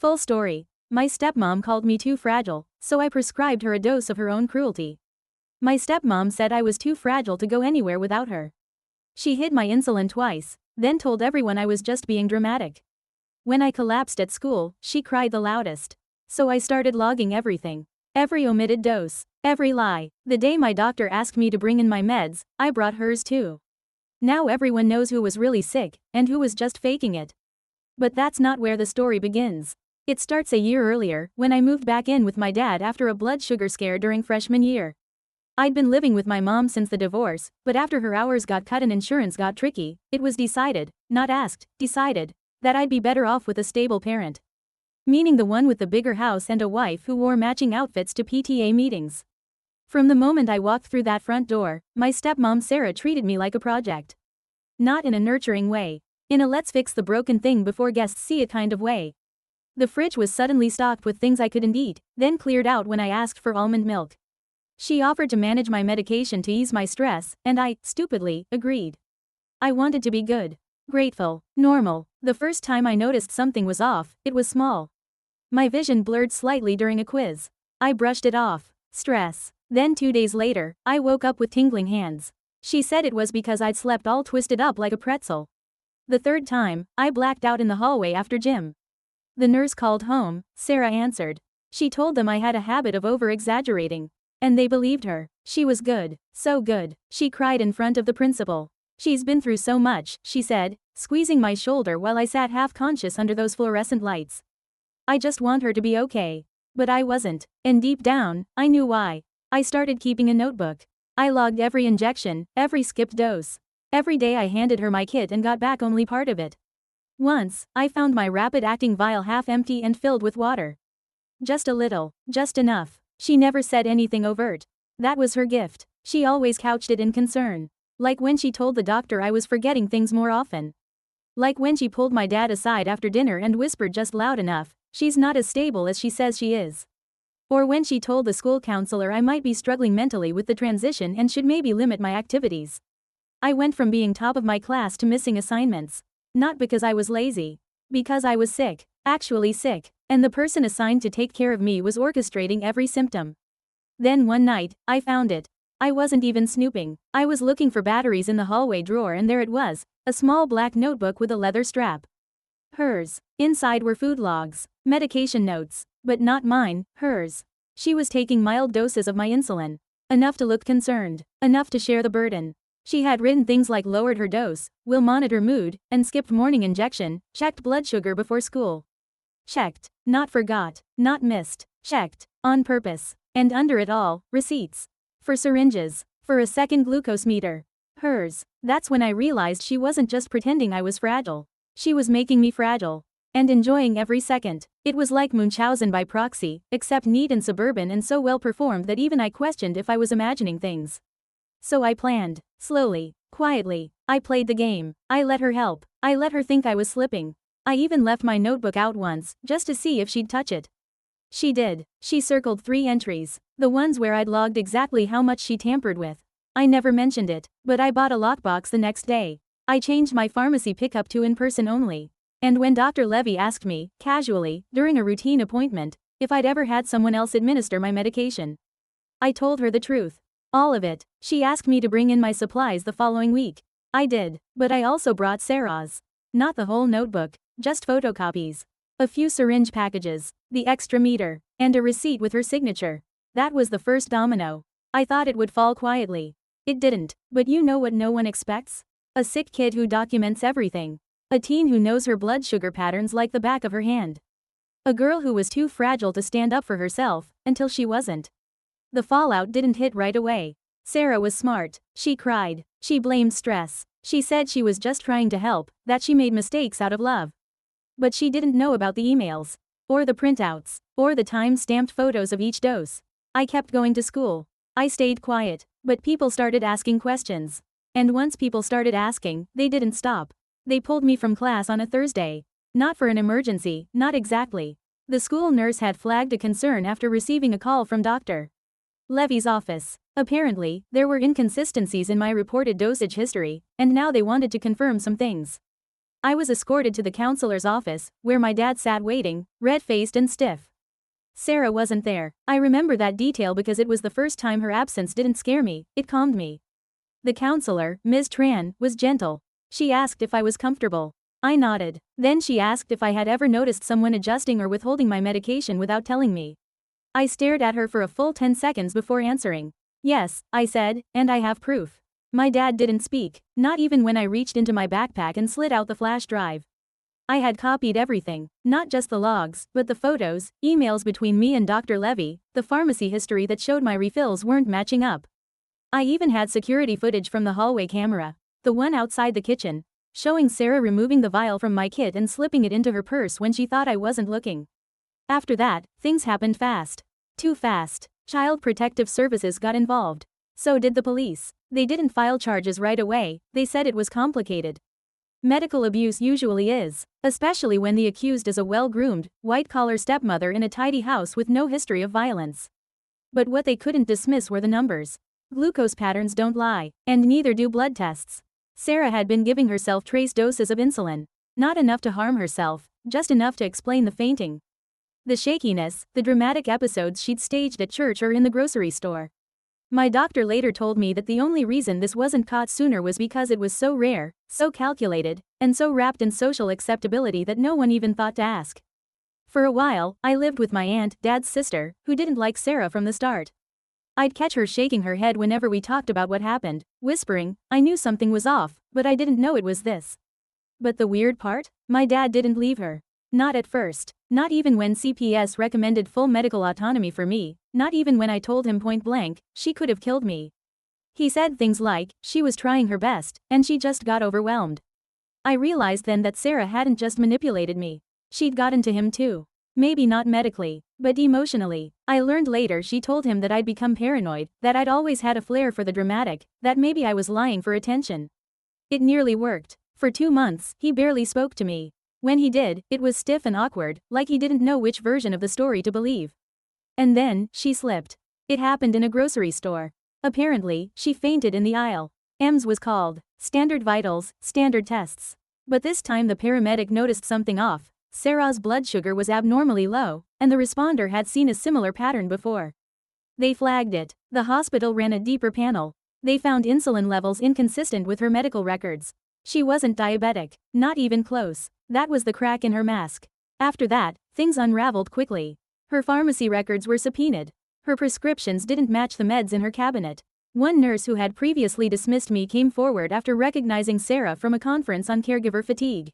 Full story. My stepmom called me too fragile, so I prescribed her a dose of her own cruelty. My stepmom said I was too fragile to go anywhere without her. She hid my insulin twice, then told everyone I was just being dramatic. When I collapsed at school, she cried the loudest. So I started logging everything. Every omitted dose, every lie. The day my doctor asked me to bring in my meds, I brought hers too. Now everyone knows who was really sick, and who was just faking it. But that's not where the story begins. It starts a year earlier, when I moved back in with my dad after a blood sugar scare during freshman year. I'd been living with my mom since the divorce, but after her hours got cut and insurance got tricky, it was decided, not asked, decided, that I'd be better off with a stable parent. Meaning the one with the bigger house and a wife who wore matching outfits to PTA meetings. From the moment I walked through that front door, my stepmom Sarah treated me like a project. Not in a nurturing way. In a let's fix the broken thing before guests see it kind of way. The fridge was suddenly stocked with things I couldn't eat, then cleared out when I asked for almond milk. She offered to manage my medication to ease my stress, and I, stupidly, agreed. I wanted to be good, grateful, normal. The first time I noticed something was off, it was small. My vision blurred slightly during a quiz. I brushed it off. Stress. Then 2 days later, I woke up with tingling hands. She said it was because I'd slept all twisted up like a pretzel. The third time, I blacked out in the hallway after gym. The nurse called home, Sarah answered. She told them I had a habit of over-exaggerating. And they believed her. She was good, so good. She cried in front of the principal. She's been through so much, she said, squeezing my shoulder while I sat half-conscious under those fluorescent lights. I just want her to be okay. But I wasn't, and deep down, I knew why. I started keeping a notebook. I logged every injection, every skipped dose. Every day I handed her my kit and got back only part of it. Once, I found my rapid-acting vial half empty and filled with water. Just a little, just enough. She never said anything overt. That was her gift. She always couched it in concern. Like when she told the doctor I was forgetting things more often. Like when she pulled my dad aside after dinner and whispered just loud enough, "She's not as stable as she says she is." Or when she told the school counselor I might be struggling mentally with the transition and should maybe limit my activities. I went from being top of my class to missing assignments. Not because I was lazy. Because I was sick. Actually sick. And the person assigned to take care of me was orchestrating every symptom. Then one night, I found it. I wasn't even snooping. I was looking for batteries in the hallway drawer and there it was, a small black notebook with a leather strap. Hers. Inside were food logs, medication notes, but not mine, hers. She was taking mild doses of my insulin. Enough to look concerned. Enough to share the burden. She had written things like lowered her dose, will monitor mood, and skipped morning injection, checked blood sugar before school. Checked, not forgot, not missed, checked, on purpose. And under it all, receipts. For syringes, for a second glucose meter. Hers. That's when I realized she wasn't just pretending I was fragile. She was making me fragile. And enjoying every second. It was like Munchausen by proxy, except neat and suburban and so well performed that even I questioned if I was imagining things. So I planned. Slowly, quietly. I played the game. I let her help. I let her think I was slipping. I even left my notebook out once, just to see if she'd touch it. She did. She circled 3 entries. The ones where I'd logged exactly how much she tampered with. I never mentioned it, but I bought a lockbox the next day. I changed my pharmacy pickup to in-person only. And when Dr. Levy asked me, casually, during a routine appointment, if I'd ever had someone else administer my medication, I told her the truth. All of it. She asked me to bring in my supplies the following week. I did, but I also brought Sarah's. Not the whole notebook, just photocopies. A few syringe packages, the extra meter, and a receipt with her signature. That was the first domino. I thought it would fall quietly. It didn't, but you know what no one expects? A sick kid who documents everything. A teen who knows her blood sugar patterns like the back of her hand. A girl who was too fragile to stand up for herself, until she wasn't. The fallout didn't hit right away. Sarah was smart. She cried. She blamed stress. She said she was just trying to help, that she made mistakes out of love. But she didn't know about the emails. Or the printouts. Or the time-stamped photos of each dose. I kept going to school. I stayed quiet. But people started asking questions. And once people started asking, they didn't stop. They pulled me from class on a Thursday. Not for an emergency, not exactly. The school nurse had flagged a concern after receiving a call from Dr. Levy's office. Apparently, there were inconsistencies in my reported dosage history, and now they wanted to confirm some things. I was escorted to the counselor's office, where my dad sat waiting, red-faced and stiff. Sarah wasn't there. I remember that detail because it was the first time her absence didn't scare me, it calmed me. The counselor, Ms. Tran, was gentle. She asked if I was comfortable. I nodded. Then she asked if I had ever noticed someone adjusting or withholding my medication without telling me. I stared at her for a full 10 seconds before answering. Yes, I said, and I have proof. My dad didn't speak, not even when I reached into my backpack and slid out the flash drive. I had copied everything, not just the logs, but the photos, emails between me and Dr. Levy, the pharmacy history that showed my refills weren't matching up. I even had security footage from the hallway camera, the one outside the kitchen, showing Sarah removing the vial from my kit and slipping it into her purse when she thought I wasn't looking. After that, things happened fast. Too fast. Child Protective Services got involved. So did the police. They didn't file charges right away, they said it was complicated. Medical abuse usually is, especially when the accused is a well-groomed, white-collar stepmother in a tidy house with no history of violence. But what they couldn't dismiss were the numbers. Glucose patterns don't lie, and neither do blood tests. Sarah had been giving herself trace doses of insulin. Not enough to harm herself, just enough to explain the fainting. The shakiness, the dramatic episodes she'd staged at church or in the grocery store. My doctor later told me that the only reason this wasn't caught sooner was because it was so rare, so calculated, and so wrapped in social acceptability that no one even thought to ask. For a while, I lived with my aunt, Dad's sister, who didn't like Sarah from the start. I'd catch her shaking her head whenever we talked about what happened, whispering, I knew something was off, but I didn't know it was this. But the weird part? My dad didn't leave her. Not at first. Not even when CPS recommended full medical autonomy for me, not even when I told him point blank, she could have killed me. He said things like, she was trying her best, and she just got overwhelmed. I realized then that Sarah hadn't just manipulated me. She'd gotten to him too. Maybe not medically, but emotionally. I learned later she told him that I'd become paranoid, that I'd always had a flair for the dramatic, that maybe I was lying for attention. It nearly worked. For 2 months, he barely spoke to me. When he did, it was stiff and awkward, like he didn't know which version of the story to believe. And then, she slipped. It happened in a grocery store. Apparently, she fainted in the aisle. EMS was called. Standard vitals, standard tests. But this time the paramedic noticed something off. Sarah's blood sugar was abnormally low, and the responder had seen a similar pattern before. They flagged it. The hospital ran a deeper panel. They found insulin levels inconsistent with her medical records. She wasn't diabetic, not even close. That was the crack in her mask. After that, things unraveled quickly. Her pharmacy records were subpoenaed. Her prescriptions didn't match the meds in her cabinet. One nurse who had previously dismissed me came forward after recognizing Sarah from a conference on caregiver fatigue.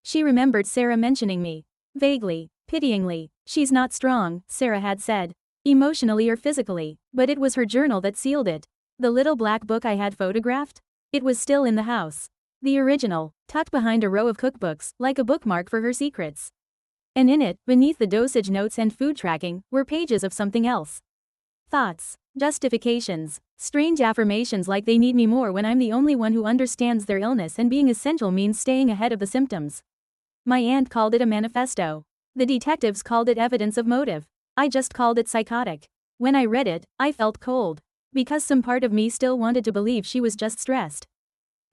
She remembered Sarah mentioning me. Vaguely, pityingly. She's not strong, Sarah had said. Emotionally or physically, but it was her journal that sealed it. The little black book I had photographed? It was still in the house. The original, tucked behind a row of cookbooks, like a bookmark for her secrets. And in it, beneath the dosage notes and food tracking, were pages of something else. Thoughts, justifications, strange affirmations like they need me more when I'm the only one who understands their illness and being essential means staying ahead of the symptoms. My aunt called it a manifesto. The detectives called it evidence of motive. I just called it psychotic. When I read it, I felt cold. Because some part of me still wanted to believe she was just stressed.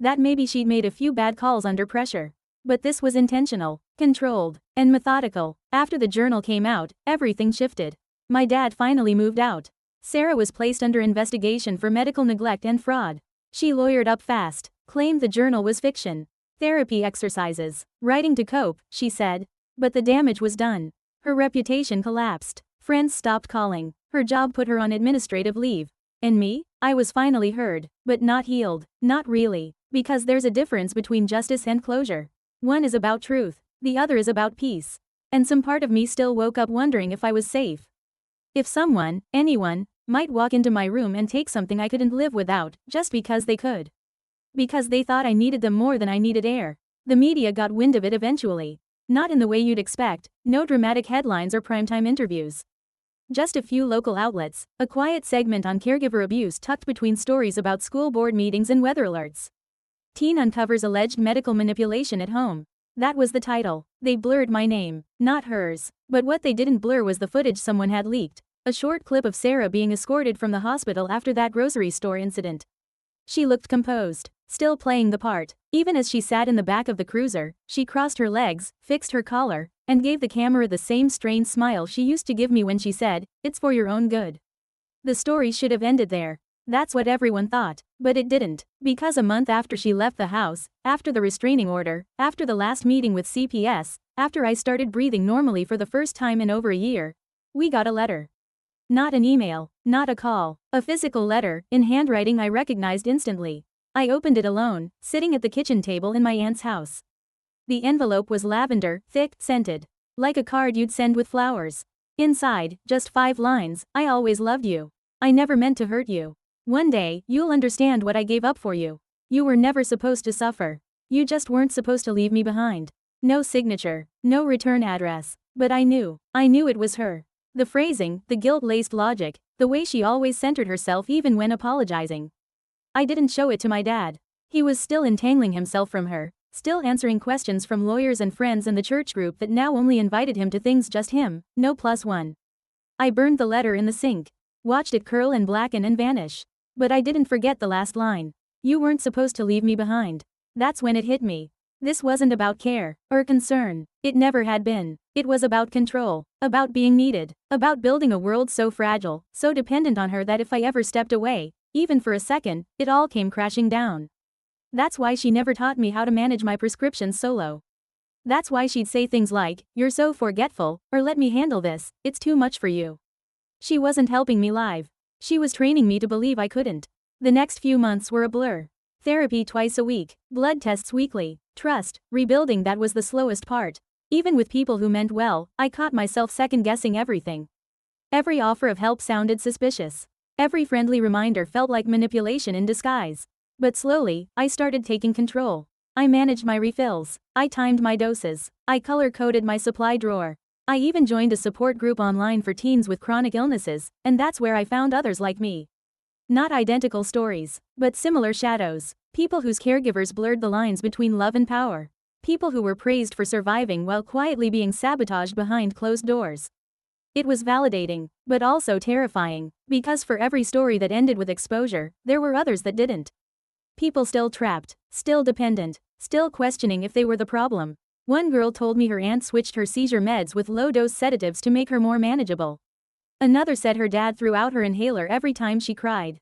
That maybe she'd made a few bad calls under pressure. But this was intentional, controlled, and methodical. After the journal came out, everything shifted. My dad finally moved out. Sarah was placed under investigation for medical neglect and fraud. She lawyered up fast, claimed the journal was fiction. Therapy exercises, writing to cope, she said. But the damage was done. Her reputation collapsed. Friends stopped calling. Her job put her on administrative leave. And me? I was finally heard, but not healed. Not really. Because there's a difference between justice and closure. One is about truth, the other is about peace. And some part of me still woke up wondering if I was safe. If someone, anyone, might walk into my room and take something I couldn't live without, just because they could. Because they thought I needed them more than I needed air. The media got wind of it eventually. Not in the way you'd expect, no dramatic headlines or primetime interviews. Just a few local outlets, a quiet segment on caregiver abuse tucked between stories about school board meetings and weather alerts. Teen uncovers alleged medical manipulation at home. That was the title. They blurred my name, not hers. But what they didn't blur was the footage someone had leaked. A short clip of Sarah being escorted from the hospital after that grocery store incident. She looked composed, still playing the part. Even as she sat in the back of the cruiser, she crossed her legs, fixed her collar, and gave the camera the same strained smile she used to give me when she said, "It's for your own good." The story should have ended there. That's what everyone thought, but it didn't, because a month after she left the house, after the restraining order, after the last meeting with CPS, after I started breathing normally for the first time in over a year, we got a letter. Not an email, not a call, a physical letter, in handwriting I recognized instantly. I opened it alone, sitting at the kitchen table in my aunt's house. The envelope was lavender, thick, scented. Like a card you'd send with flowers. Inside, just 5 lines, "I always loved you. I never meant to hurt you. One day, you'll understand what I gave up for you. You were never supposed to suffer. You just weren't supposed to leave me behind." No signature, no return address. But I knew it was her. The phrasing, the guilt-laced logic, the way she always centered herself even when apologizing. I didn't show it to my dad. He was still entangling himself from her, still answering questions from lawyers and friends and the church group that now only invited him to things just him, no +1. I burned the letter in the sink. Watched it curl and blacken and vanish. But I didn't forget the last line. "You weren't supposed to leave me behind." That's when it hit me. This wasn't about care or concern. It never had been. It was about control, about being needed, about building a world so fragile, so dependent on her that if I ever stepped away, even for a second, it all came crashing down. That's why she never taught me how to manage my prescriptions solo. That's why she'd say things like, "You're so forgetful," or "Let me handle this, it's too much for you." She wasn't helping me live. She was training me to believe I couldn't. The next few months were a blur. Therapy twice a week, blood tests weekly, trust, rebuilding that was the slowest part. Even with people who meant well, I caught myself second-guessing everything. Every offer of help sounded suspicious. Every friendly reminder felt like manipulation in disguise. But slowly, I started taking control. I managed my refills. I timed my doses. I color-coded my supply drawer. I even joined a support group online for teens with chronic illnesses, and that's where I found others like me. Not identical stories, but similar shadows. People whose caregivers blurred the lines between love and power. People who were praised for surviving while quietly being sabotaged behind closed doors. It was validating, but also terrifying, because for every story that ended with exposure, there were others that didn't. People still trapped, still dependent, still questioning if they were the problem. One girl told me her aunt switched her seizure meds with low-dose sedatives to make her more manageable. Another said her dad threw out her inhaler every time she cried,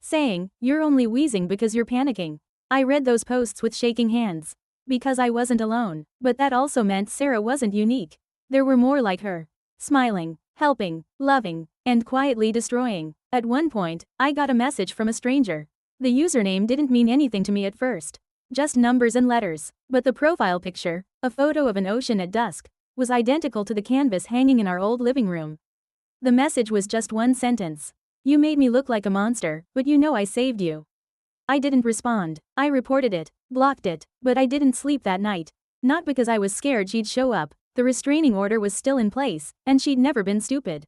saying, "You're only wheezing because you're panicking." I read those posts with shaking hands. Because I wasn't alone, but that also meant Sarah wasn't unique. There were more like her. Smiling, helping, loving, and quietly destroying. At one point, I got a message from a stranger. The username didn't mean anything to me at first. Just numbers and letters. But the profile picture, a photo of an ocean at dusk, was identical to the canvas hanging in our old living room. The message was just one sentence. "You made me look like a monster, but you know I saved you." I didn't respond. I reported it, blocked it, but I didn't sleep that night. Not because I was scared she'd show up. The restraining order was still in place, and she'd never been stupid.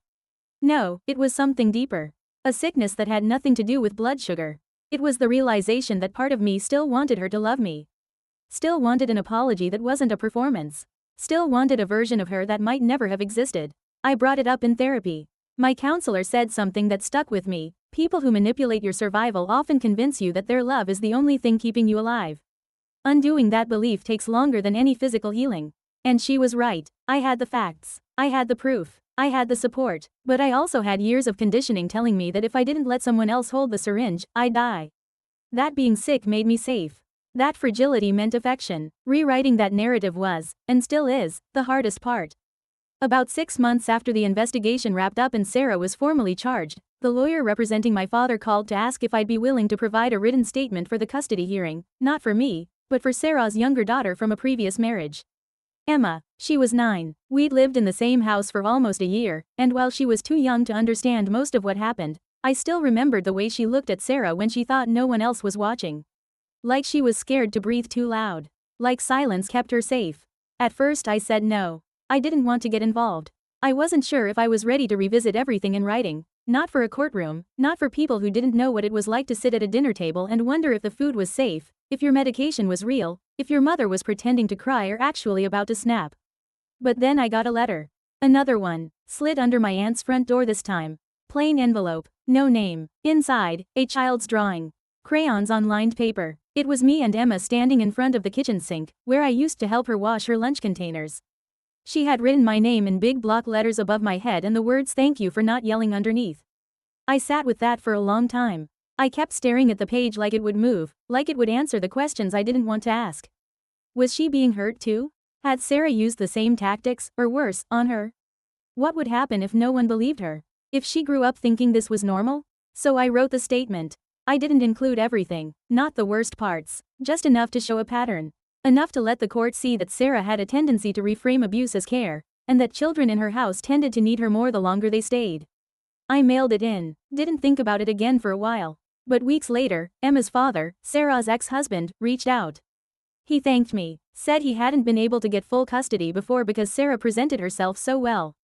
No, it was something deeper. A sickness that had nothing to do with blood sugar. It was the realization that part of me still wanted her to love me. Still wanted an apology that wasn't a performance. Still wanted a version of her that might never have existed. I brought it up in therapy. My counselor said something that stuck with me. People who manipulate your survival often convince you that their love is the only thing keeping you alive. Undoing that belief takes longer than any physical healing. And she was right. I had the facts. I had the proof. I had the support. But I also had years of conditioning telling me that if I didn't let someone else hold the syringe, I'd die. That being sick made me safe. That fragility meant affection. Rewriting that narrative was, and still is, the hardest part. About 6 months after the investigation wrapped up and Sarah was formally charged, the lawyer representing my father called to ask if I'd be willing to provide a written statement for the custody hearing, not for me, but for Sarah's younger daughter from a previous marriage. Emma. She was 9. We'd lived in the same house for almost a year, and while she was too young to understand most of what happened, I still remembered the way she looked at Sarah when she thought no one else was watching. Like she was scared to breathe too loud. Like silence kept her safe. At first I said no. I didn't want to get involved. I wasn't sure if I was ready to revisit everything in writing. Not for a courtroom, not for people who didn't know what it was like to sit at a dinner table and wonder if the food was safe, if your medication was real, if your mother was pretending to cry or actually about to snap. But then I got a letter. Another one, slid under my aunt's front door this time. Plain envelope, no name. Inside, a child's drawing. Crayons on lined paper. It was me and Emma standing in front of the kitchen sink, where I used to help her wash her lunch containers. She had written my name in big block letters above my head and the words "thank you for not yelling" underneath. I sat with that for a long time. I kept staring at the page like it would move, like it would answer the questions I didn't want to ask. Was she being hurt too? Had Sarah used the same tactics, or worse, on her? What would happen if no one believed her? If she grew up thinking this was normal? So I wrote the statement. I didn't include everything, not the worst parts, just enough to show a pattern. Enough to let the court see that Sarah had a tendency to reframe abuse as care, and that children in her house tended to need her more the longer they stayed. I mailed it in, didn't think about it again for a while. But weeks later, Emma's father, Sarah's ex-husband, reached out. He thanked me, said he hadn't been able to get full custody before because Sarah presented herself so well.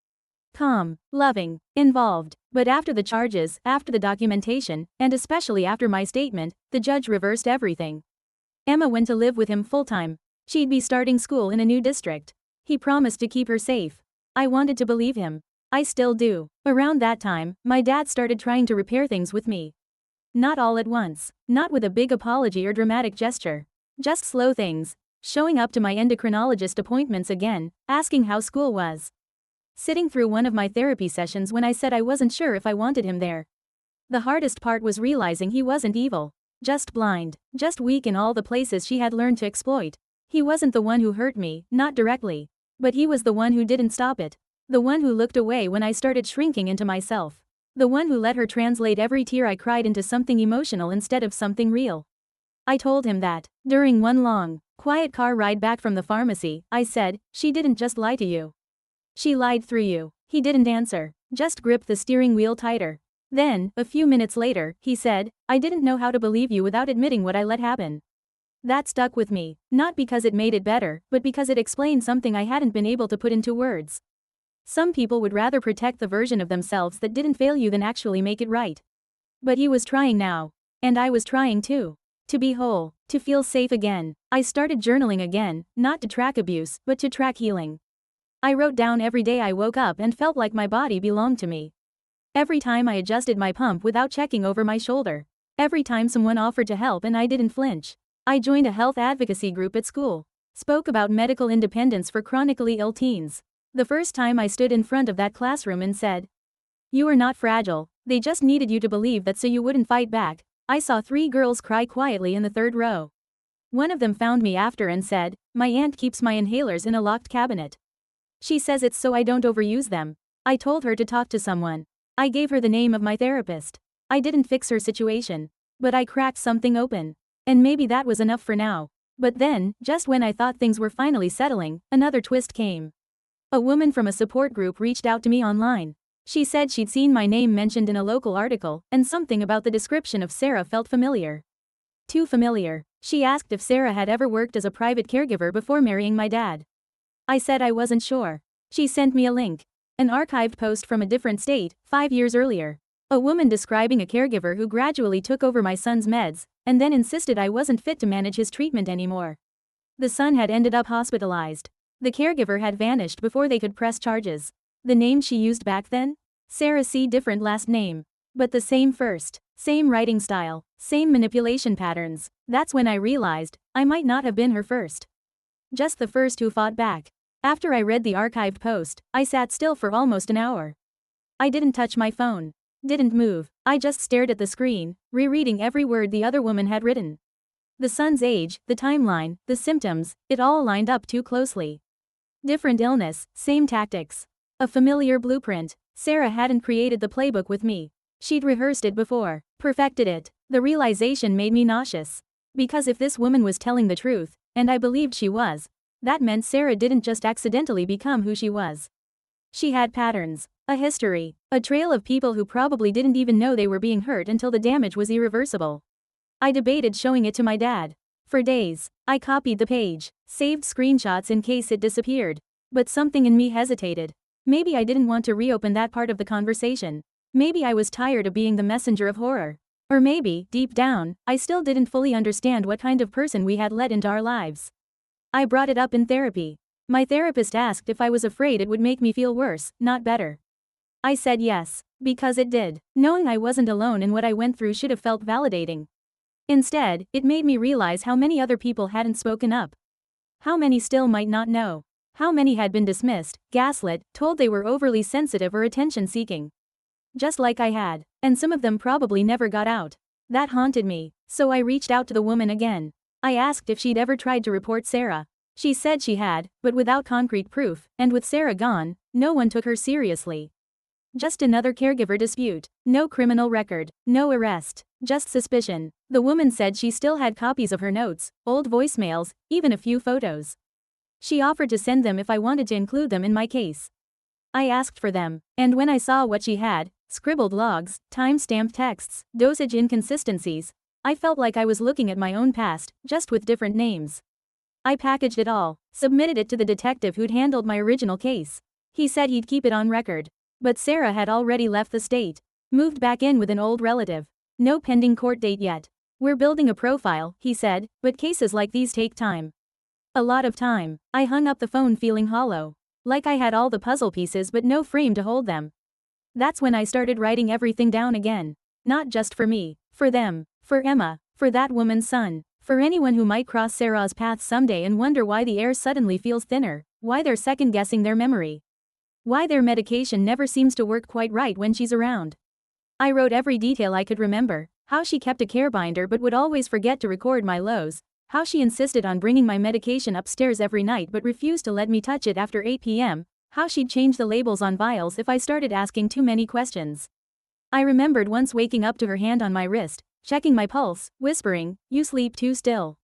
Calm, loving, involved. But after the charges, after the documentation, and especially after my statement, the judge reversed everything. Emma went to live with him full-time. She'd be starting school in a new district. He promised to keep her safe. I wanted to believe him. I still do. Around that time, my dad started trying to repair things with me. Not all at once, not with a big apology or dramatic gesture. Just slow things. Showing up to my endocrinologist appointments again, asking how school was. Sitting through one of my therapy sessions when I said I wasn't sure if I wanted him there. The hardest part was realizing he wasn't evil. Just blind, just weak in all the places she had learned to exploit. He wasn't the one who hurt me, not directly. But he was the one who didn't stop it. The one who looked away when I started shrinking into myself. The one who let her translate every tear I cried into something emotional instead of something real. I told him that. During one long, quiet car ride back from the pharmacy, I said, "She didn't just lie to you. She lied through you." He didn't answer, just gripped the steering wheel tighter. Then, a few minutes later, he said, "I didn't know how to believe you without admitting what I let happen." That stuck with me, not because it made it better, but because it explained something I hadn't been able to put into words. Some people would rather protect the version of themselves that didn't fail you than actually make it right. But he was trying now. And I was trying too. To be whole, to feel safe again. I started journaling again, not to track abuse, but to track healing. I wrote down every day I woke up and felt like my body belonged to me. Every time I adjusted my pump without checking over my shoulder. Every time someone offered to help and I didn't flinch. I joined a health advocacy group at school. Spoke about medical independence for chronically ill teens. The first time I stood in front of that classroom and said, "You are not fragile, they just needed you to believe that so you wouldn't fight back," I saw 3 girls cry quietly in the 3rd row. One of them found me after and said, "My aunt keeps my inhalers in a locked cabinet. She says it's so I don't overuse them." I told her to talk to someone. I gave her the name of my therapist. I didn't fix her situation. But I cracked something open. And maybe that was enough for now. But then, just when I thought things were finally settling, another twist came. A woman from a support group reached out to me online. She said she'd seen my name mentioned in a local article, and something about the description of Sarah felt familiar. Too familiar. She asked if Sarah had ever worked as a private caregiver before marrying my dad. I said I wasn't sure. She sent me a link. An archived post from a different state, 5 years earlier. A woman describing a caregiver who gradually took over my son's meds, and then insisted I wasn't fit to manage his treatment anymore. The son had ended up hospitalized. The caregiver had vanished before they could press charges. The name she used back then? Sarah C. Different last name. But the same first. Same writing style. Same manipulation patterns. That's when I realized, I might not have been her first. Just the first who fought back. After I read the archived post, I sat still for almost an hour. I didn't touch my phone. Didn't move. I just stared at the screen, rereading every word the other woman had written. The son's age, the timeline, the symptoms, it all lined up too closely. Different illness, same tactics. A familiar blueprint. Sarah hadn't created the playbook with me. She'd rehearsed it before, perfected it. The realization made me nauseous. Because if this woman was telling the truth, and I believed she was, that meant Sarah didn't just accidentally become who she was. She had patterns, a history, a trail of people who probably didn't even know they were being hurt until the damage was irreversible. I debated showing it to my dad. For days, I copied the page, saved screenshots in case it disappeared. But something in me hesitated. Maybe I didn't want to reopen that part of the conversation. Maybe I was tired of being the messenger of horror. Or maybe, deep down, I still didn't fully understand what kind of person we had let into our lives. I brought it up in therapy. My therapist asked if I was afraid it would make me feel worse, not better. I said yes, because it did. Knowing I wasn't alone in what I went through should have felt validating. Instead, it made me realize how many other people hadn't spoken up. How many still might not know. How many had been dismissed, gaslit, told they were overly sensitive or attention-seeking. Just like I had. And some of them probably never got out. That haunted me, so I reached out to the woman again. I asked if she'd ever tried to report Sarah. She said she had, but without concrete proof, and with Sarah gone, no one took her seriously. Just another caregiver dispute. No criminal record. No arrest. Just suspicion. The woman said she still had copies of her notes, old voicemails, even a few photos. She offered to send them if I wanted to include them in my case. I asked for them, and when I saw what she had, scribbled logs, time-stamped texts, dosage inconsistencies, I felt like I was looking at my own past, just with different names. I packaged it all, submitted it to the detective who'd handled my original case. He said he'd keep it on record. But Sarah had already left the state. Moved back in with an old relative. No pending court date yet. We're building a profile, he said, but cases like these take time. A lot of time. I hung up the phone feeling hollow. Like I had all the puzzle pieces but no frame to hold them. That's when I started writing everything down again. Not just for me. For them. For Emma. For that woman's son. For anyone who might cross Sarah's path someday and wonder why the air suddenly feels thinner. Why they're second-guessing their memory. Why their medication never seems to work quite right when she's around. I wrote every detail I could remember. How she kept a care binder but would always forget to record my lows. How she insisted on bringing my medication upstairs every night but refused to let me touch it after 8 p.m. How she'd change the labels on vials if I started asking too many questions. I remembered once waking up to her hand on my wrist, checking my pulse, whispering, "You sleep too still.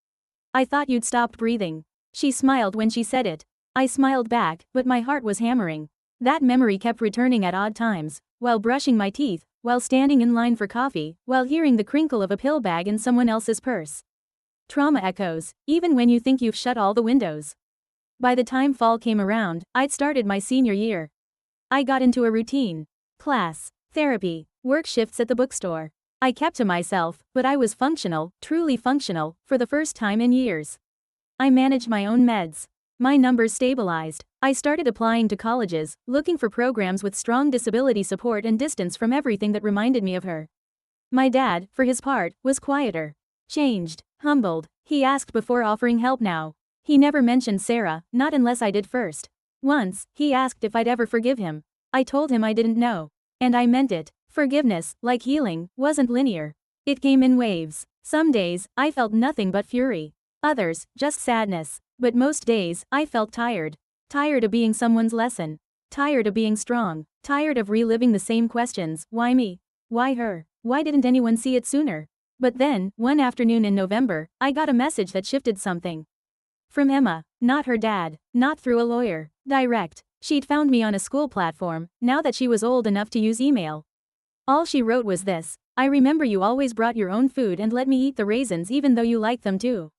I thought you'd stopped breathing." She smiled when she said it. I smiled back, but my heart was hammering. That memory kept returning at odd times, while brushing my teeth, while standing in line for coffee, while hearing the crinkle of a pill bag in someone else's purse. Trauma echoes, even when you think you've shut all the windows. By the time fall came around, I'd started my senior year. I got into a routine. Class, therapy, work shifts at the bookstore. I kept to myself, but I was functional, truly functional, for the first time in years. I managed my own meds. My numbers stabilized. I started applying to colleges, looking for programs with strong disability support and distance from everything that reminded me of her. My dad, for his part, was quieter. Changed. Humbled. He asked before offering help now. He never mentioned Sarah, not unless I did first. Once, he asked if I'd ever forgive him. I told him I didn't know. And I meant it. Forgiveness, like healing, wasn't linear. It came in waves. Some days, I felt nothing but fury. Others, just sadness. But most days, I felt tired. Tired of being someone's lesson. Tired of being strong. Tired of reliving the same questions. Why me? Why her? Why didn't anyone see it sooner? But then, one afternoon in November, I got a message that shifted something. From Emma. Not her dad. Not through a lawyer. Direct. She'd found me on a school platform, now that she was old enough to use email. All she wrote was this: "I remember you always brought your own food and let me eat the raisins even though you liked them too.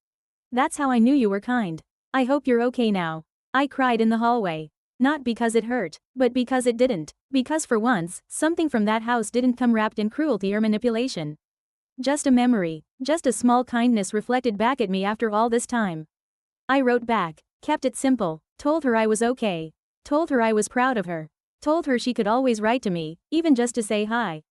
That's how I knew you were kind. I hope you're okay now." I cried in the hallway. Not because it hurt, but because it didn't. Because for once, something from that house didn't come wrapped in cruelty or manipulation. Just a memory. Just a small kindness reflected back at me after all this time. I wrote back. Kept it simple. Told her I was okay. Told her I was proud of her. Told her she could always write to me, even just to say hi.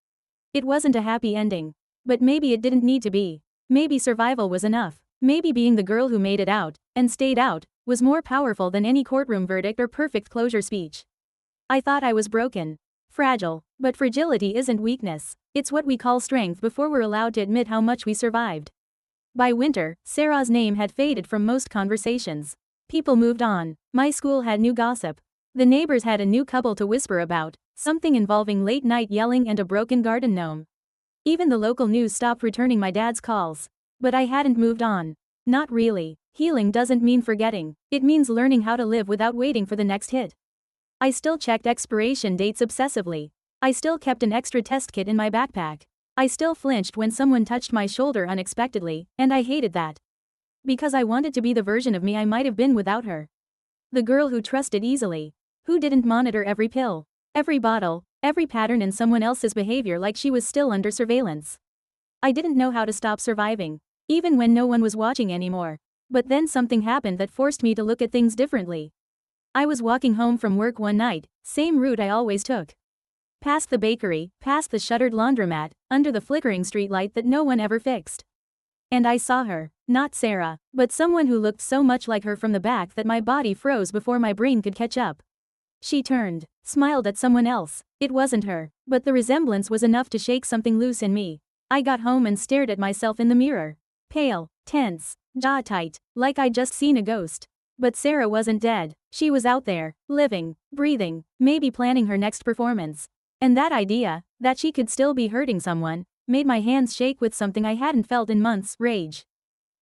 It wasn't a happy ending. But maybe it didn't need to be. Maybe survival was enough. Maybe being the girl who made it out, and stayed out, was more powerful than any courtroom verdict or perfect closure speech. I thought I was broken. Fragile. But fragility isn't weakness. It's what we call strength before we're allowed to admit how much we survived. By winter, Sarah's name had faded from most conversations. People moved on. My school had new gossip. The neighbors had a new couple to whisper about, something involving late-night yelling and a broken garden gnome. Even the local news stopped returning my dad's calls. But I hadn't moved on. Not really. Healing doesn't mean forgetting. It means learning how to live without waiting for the next hit. I still checked expiration dates obsessively. I still kept an extra test kit in my backpack. I still flinched when someone touched my shoulder unexpectedly, and I hated that. Because I wanted to be the version of me I might have been without her. The girl who trusted easily. Who didn't monitor every pill, every bottle, every pattern in someone else's behavior like she was still under surveillance. I didn't know how to stop surviving, even when no one was watching anymore. But then something happened that forced me to look at things differently. I was walking home from work one night, same route I always took. Past the bakery, past the shuttered laundromat, under the flickering streetlight that no one ever fixed. And I saw her. Not Sarah, but someone who looked so much like her from the back that my body froze before my brain could catch up. She turned, smiled at someone else. It wasn't her, but the resemblance was enough to shake something loose in me. I got home and stared at myself in the mirror. Pale, tense, jaw tight, like I'd just seen a ghost. But Sarah wasn't dead. She was out there, living, breathing, maybe planning her next performance. And that idea, that she could still be hurting someone, made my hands shake with something I hadn't felt in months, rage.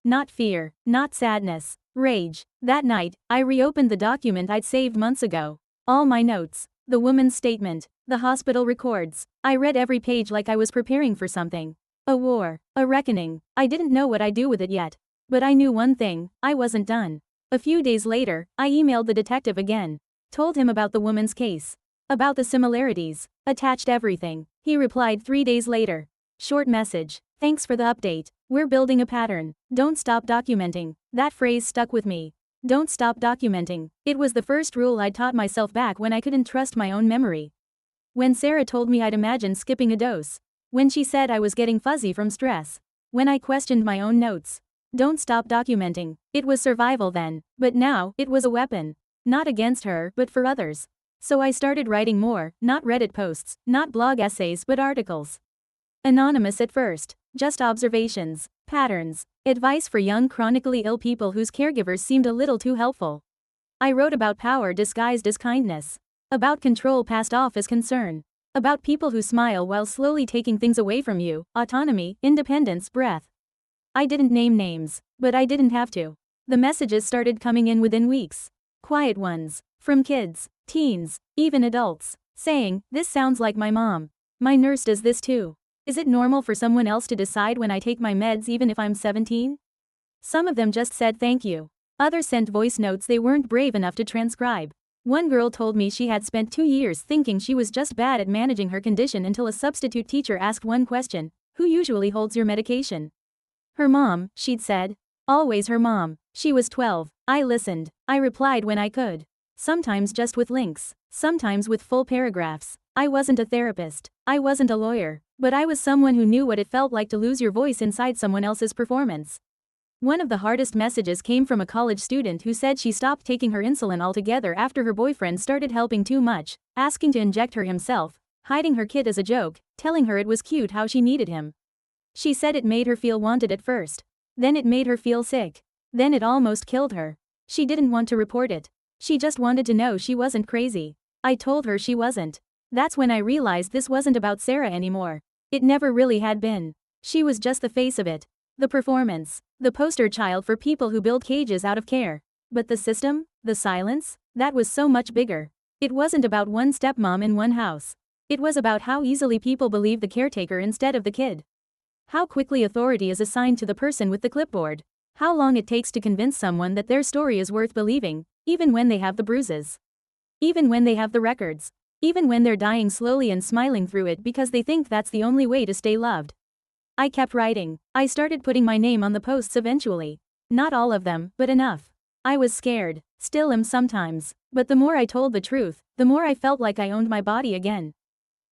Not fear, not sadness, rage. That night, I reopened the document I'd saved months ago. All my notes, the woman's statement, the hospital records. I read every page like I was preparing for something. A war, a reckoning. I didn't know what I'd do with it yet. But I knew one thing, I wasn't done. A few days later, I emailed the detective again. Told him about the woman's case. About the similarities. Attached everything. He replied 3 days later. Short message. Thanks for the update. We're building a pattern. Don't stop documenting. That phrase stuck with me. Don't stop documenting. It was the first rule I'd taught myself back when I couldn't trust my own memory. When Sarah told me I'd imagined skipping a dose. When she said I was getting fuzzy from stress. When I questioned my own notes. Don't stop documenting. It was survival then, but now, it was a weapon. Not against her, but for others. So I started writing more, not Reddit posts, not blog essays but articles. Anonymous at first, just observations, patterns, advice for young chronically ill people whose caregivers seemed a little too helpful. I wrote about power disguised as kindness. About control passed off as concern. About people who smile while slowly taking things away from you, autonomy, independence, breath. I didn't name names, but I didn't have to. The messages started coming in within weeks. Quiet ones, from kids, teens, even adults, saying, "This sounds like my mom. My nurse does this too. Is it normal for someone else to decide when I take my meds even if I'm 17? Some of them just said thank you. Others sent voice notes they weren't brave enough to transcribe. One girl told me she had spent 2 years thinking she was just bad at managing her condition until a substitute teacher asked one question: "Who usually holds your medication?" Her mom, she'd said. Always her mom. She was 12. I listened. I replied when I could. Sometimes just with links. Sometimes with full paragraphs. I wasn't a therapist. I wasn't a lawyer. But I was someone who knew what it felt like to lose your voice inside someone else's performance. One of the hardest messages came from a college student who said she stopped taking her insulin altogether after her boyfriend started helping too much, asking to inject her himself, hiding her kit as a joke, telling her it was cute how she needed him. She said it made her feel wanted at first. Then it made her feel sick. Then it almost killed her. She didn't want to report it. She just wanted to know she wasn't crazy. I told her she wasn't. That's when I realized this wasn't about Sarah anymore. It never really had been. She was just the face of it. The performance. The poster child for people who build cages out of care. But the system, the silence, that was so much bigger. It wasn't about one stepmom in one house. It was about how easily people believe the caretaker instead of the kid. How quickly authority is assigned to the person with the clipboard. How long it takes to convince someone that their story is worth believing, even when they have the bruises. Even when they have the records. Even when they're dying slowly and smiling through it because they think that's the only way to stay loved. I kept writing. I started putting my name on the posts eventually. Not all of them, but enough. I was scared. Still am sometimes. But the more I told the truth, the more I felt like I owned my body again.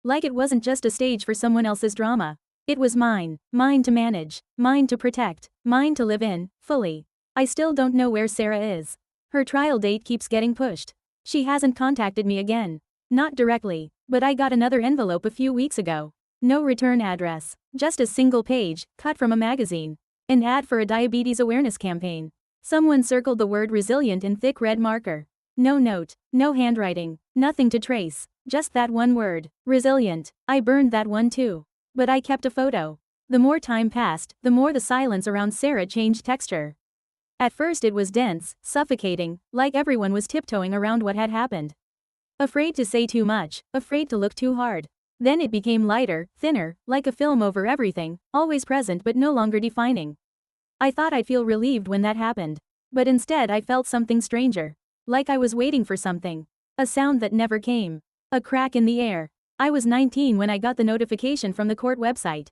Like it wasn't just a stage for someone else's drama. It was mine. Mine to manage. Mine to protect. Mine to live in, fully. I still don't know where Sarah is. Her trial date keeps getting pushed. She hasn't contacted me again. Not directly, but I got another envelope a few weeks ago. No return address. Just a single page, cut from a magazine. An ad for a diabetes awareness campaign. Someone circled the word resilient in thick red marker. No note, no handwriting, nothing to trace. Just that one word, resilient. I burned that one too. But I kept a photo. The more time passed, the more the silence around Sarah changed texture. At first it was dense, suffocating, like everyone was tiptoeing around what had happened. Afraid to say too much, afraid to look too hard. Then it became lighter, thinner, like a film over everything, always present but no longer defining. I thought I'd feel relieved when that happened. But instead I felt something stranger. Like I was waiting for something. A sound that never came. A crack in the air. I was 19 when I got the notification from the court website.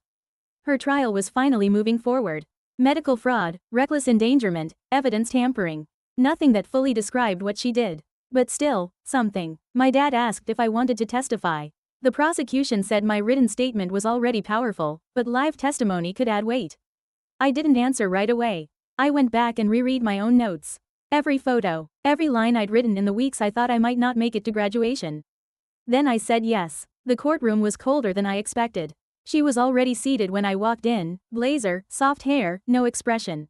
Her trial was finally moving forward. Medical fraud, reckless endangerment, evidence tampering. Nothing that fully described what she did. But still, something. My dad asked if I wanted to testify. The prosecution said my written statement was already powerful, but live testimony could add weight. I didn't answer right away. I went back and reread my own notes. Every photo, every line I'd written in the weeks I thought I might not make it to graduation. Then I said yes. The courtroom was colder than I expected. She was already seated when I walked in, blazer, soft hair, no expression.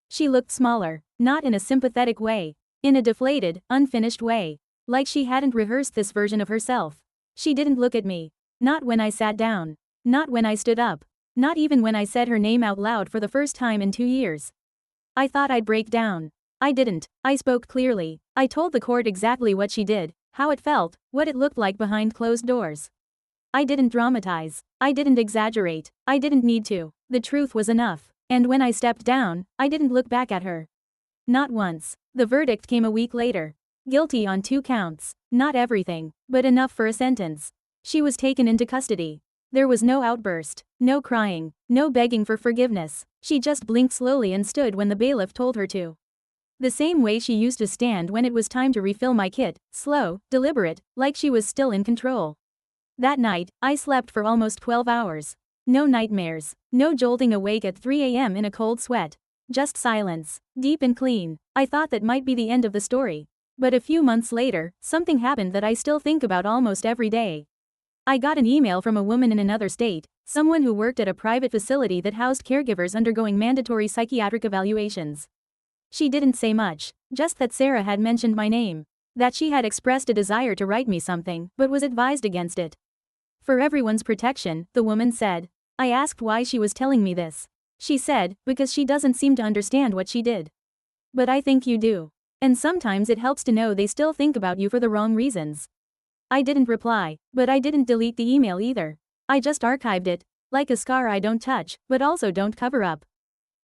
She looked smaller, not in a sympathetic way, in a deflated, unfinished way, like she hadn't rehearsed this version of herself. She didn't look at me. Not when I sat down. Not when I stood up. Not even when I said her name out loud for the first time in 2 years. I thought I'd break down. I didn't. I spoke clearly. I told the court exactly what she did, how it felt, what it looked like behind closed doors. I didn't dramatize. I didn't exaggerate. I didn't need to. The truth was enough. And when I stepped down, I didn't look back at her. Not once. The verdict came a week later. Guilty on 2 counts. Not everything, but enough for a sentence. She was taken into custody. There was no outburst, no crying, no begging for forgiveness. She just blinked slowly and stood when the bailiff told her to. The same way she used to stand when it was time to refill my kit, slow, deliberate, like she was still in control. That night, I slept for almost 12 hours. No nightmares, no jolting awake at 3 a.m. in a cold sweat. Just silence, deep and clean. I thought that might be the end of the story. But a few months later, something happened that I still think about almost every day. I got an email from a woman in another state, someone who worked at a private facility that housed caregivers undergoing mandatory psychiatric evaluations. She didn't say much, just that Sarah had mentioned my name, that she had expressed a desire to write me something, but was advised against it. For everyone's protection, the woman said. I asked why she was telling me this. She said, because she doesn't seem to understand what she did. But I think you do. And sometimes it helps to know they still think about you for the wrong reasons. I didn't reply, but I didn't delete the email either. I just archived it, like a scar I don't touch, but also don't cover up.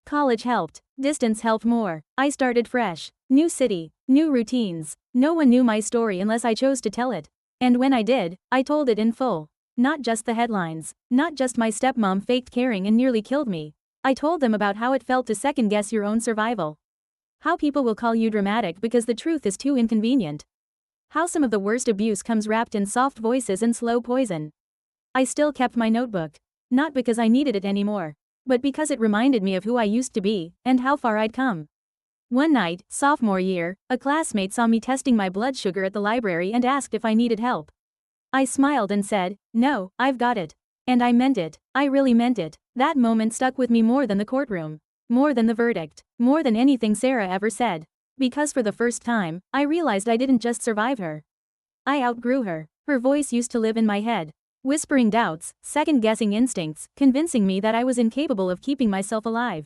College helped. Distance helped more. I started fresh. New city, new routines. No one knew my story unless I chose to tell it. And when I did, I told it in full. Not just the headlines. Not just my stepmom faked caring and nearly killed me. I told them about how it felt to second-guess your own survival. How people will call you dramatic because the truth is too inconvenient. How some of the worst abuse comes wrapped in soft voices and slow poison. I still kept my notebook. Not because I needed it anymore, but because it reminded me of who I used to be, and how far I'd come. One night, sophomore year, a classmate saw me testing my blood sugar at the library and asked if I needed help. I smiled and said, no, I've got it. And I meant it. I really meant it. That moment stuck with me more than the courtroom. More than the verdict. More than anything Sarah ever said. Because for the first time, I realized I didn't just survive her. I outgrew her. Her voice used to live in my head. Whispering doubts, second-guessing instincts, convincing me that I was incapable of keeping myself alive.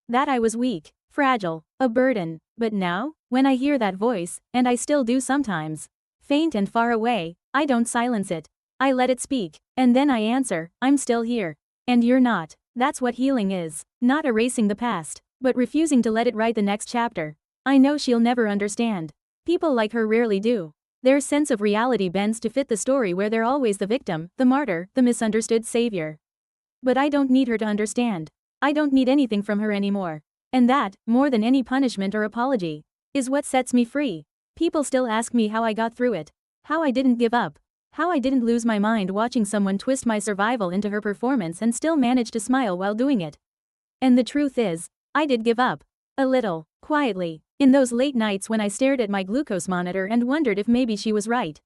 That I was weak, fragile, a burden. But now, when I hear that voice, and I still do sometimes, faint and far away, I don't silence it. I let it speak, and then I answer, I'm still here. And you're not. That's what healing is. Not erasing the past, but refusing to let it write the next chapter. I know she'll never understand. People like her rarely do. Their sense of reality bends to fit the story where they're always the victim, the martyr, the misunderstood savior. But I don't need her to understand. I don't need anything from her anymore. And that, more than any punishment or apology, is what sets me free. People still ask me how I got through it. How I didn't give up. How I didn't lose my mind watching someone twist my survival into her performance and still manage to smile while doing it. And the truth is, I did give up. A little, quietly, in those late nights when I stared at my glucose monitor and wondered if maybe she was right.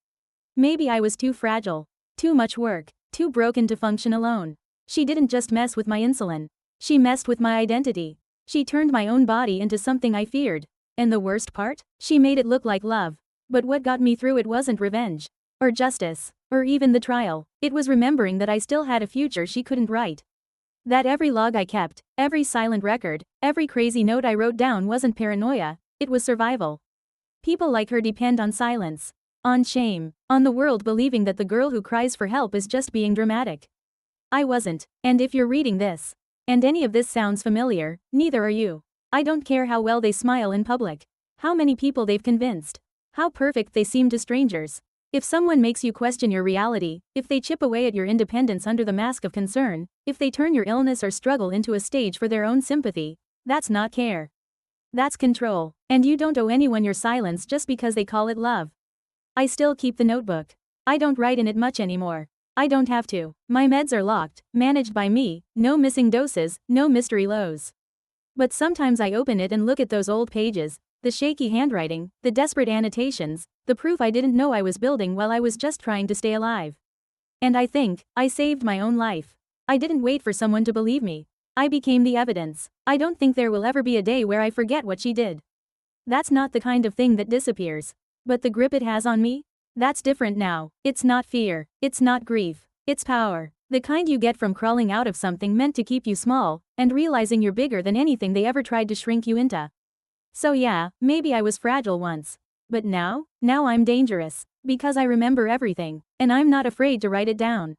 Maybe I was too fragile. Too much work. Too broken to function alone. She didn't just mess with my insulin. She messed with my identity. She turned my own body into something I feared. And the worst part? She made it look like love. But what got me through it wasn't revenge. Or justice. Or even the trial. It was remembering that I still had a future she couldn't write. That every log I kept, every silent record, every crazy note I wrote down wasn't paranoia, it was survival. People like her depend on silence. On shame. On the world believing that the girl who cries for help is just being dramatic. I wasn't. And if you're reading this, and any of this sounds familiar, neither are you. I don't care how well they smile in public. How many people they've convinced. How perfect they seem to strangers. If someone makes you question your reality, if they chip away at your independence under the mask of concern, if they turn your illness or struggle into a stage for their own sympathy, that's not care. That's control. And you don't owe anyone your silence just because they call it love. I still keep the notebook. I don't write in it much anymore. I don't have to. My meds are locked, managed by me, no missing doses, no mystery lows. But sometimes I open it and look at those old pages, the shaky handwriting, the desperate annotations, the proof I didn't know I was building while I was just trying to stay alive. And I think, I saved my own life. I didn't wait for someone to believe me. I became the evidence. I don't think there will ever be a day where I forget what she did. That's not the kind of thing that disappears. But the grip it has on me? That's different now. It's not fear. It's not grief. It's power. The kind you get from crawling out of something meant to keep you small, and realizing you're bigger than anything they ever tried to shrink you into. So yeah, maybe I was fragile once. But now I'm dangerous. Because I remember everything. And I'm not afraid to write it down.